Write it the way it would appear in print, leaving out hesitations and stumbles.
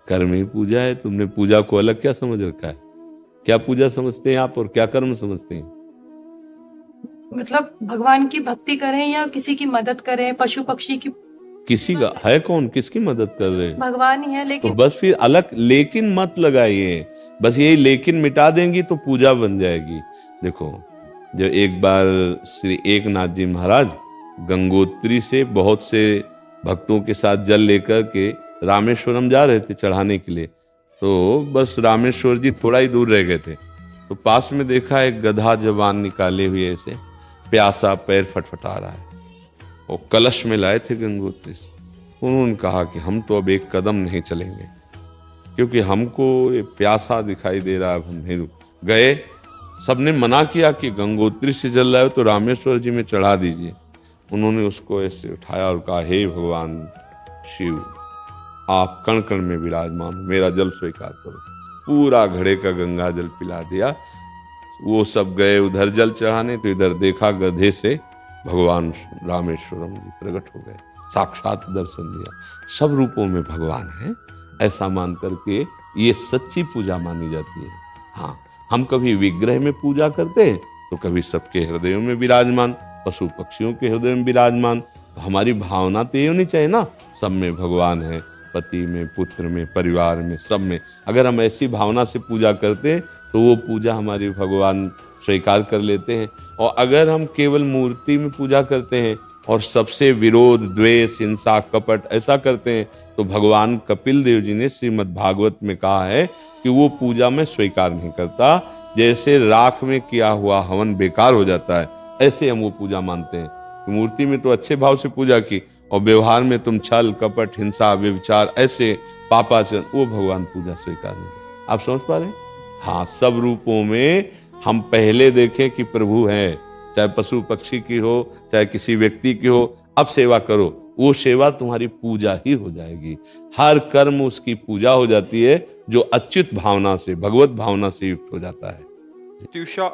कर्म ही पूजा है। तुमने पूजा को अलग क्या समझ रखा है? क्या पूजा समझते हैं आप और क्या कर्म समझते हैं? मतलब भगवान की भक्ति करें या किसी की मदद करें, पशु पक्षी की। किसी का है कौन, किसकी मदद कर रहे हैं? भगवान ही है, तो लेकिन बस फिर अलग लेकिन मत लगाइए। बस यही लेकिन मिटा देंगी तो पूजा बन जाएगी। देखो, जब एक बार श्री एकनाथ जी महाराज गंगोत्री से बहुत से भक्तों के साथ जल लेकर के रामेश्वरम जा रहे थे चढ़ाने के लिए, तो बस रामेश्वर जी थोड़ा ही दूर रह गए थे, तो पास में देखा एक गधा जवान निकाले हुए ऐसे प्यासा पैर फटफटा रहा है, और कलश में लाए थे गंगोत्री से। उन्होंने कहा कि हम तो अब एक कदम नहीं चलेंगे, क्योंकि हमको ये प्यासा दिखाई दे रहा है, हम नहीं गए। सबने मना किया कि गंगोत्री से जल लाए तो रामेश्वर जी में चढ़ा दीजिए। उन्होंने उसको ऐसे उठाया और कहा, हे भगवान शिव, आप कण कण में विराजमान, मेरा जल स्वीकार करो। पूरा घड़े का गंगा जल पिला दिया। वो सब गए उधर जल चढ़ाने, तो इधर देखा गधे से भगवान रामेश्वरम जी प्रकट हो गए, साक्षात दर्शन दिया। सब रूपों में भगवान है, ऐसा मान करके ये सच्ची पूजा मानी जाती है। हाँ, हम कभी विग्रह में पूजा करते हैं तो कभी सबके हृदयों में विराजमान, पशु पक्षियों के हृदय में विराजमान। तो हमारी भावना तो ये होनी चाहिए ना, सब में भगवान है, पति में, पुत्र में, परिवार में, सब में। अगर हम ऐसी भावना से पूजा करते हैं तो वो पूजा हमारी भगवान स्वीकार कर लेते हैं। और अगर हम केवल मूर्ति में पूजा करते हैं और सबसे विरोध, द्वेष, हिंसा, कपट ऐसा करते हैं, तो भगवान कपिल देव जी ने श्रीमद् भागवत में कहा है कि वो पूजा में स्वीकार नहीं करता। जैसे राख में किया हुआ हवन बेकार हो जाता है, ऐसे हम वो पूजा मानते हैं कि मूर्ति में तो अच्छे भाव से पूजा की और व्यवहार में तुम छल, कपट, हिंसा, व्यभिचार, ऐसे पापाचरण, वो भगवान पूजा स्वीकार नहीं। आप समझ पा रहे हैं? हाँ, सब रूपों में हम पहले देखें कि प्रभु है, चाहे पशु पक्षी की हो, चाहे किसी व्यक्ति की हो, अब सेवा करो, वो सेवा तुम्हारी पूजा ही हो जाएगी। हर कर्म उसकी पूजा हो जाती है जो अच्युत भावना से, भगवत भावना से युक्त हो जाता है। प्रत्युषा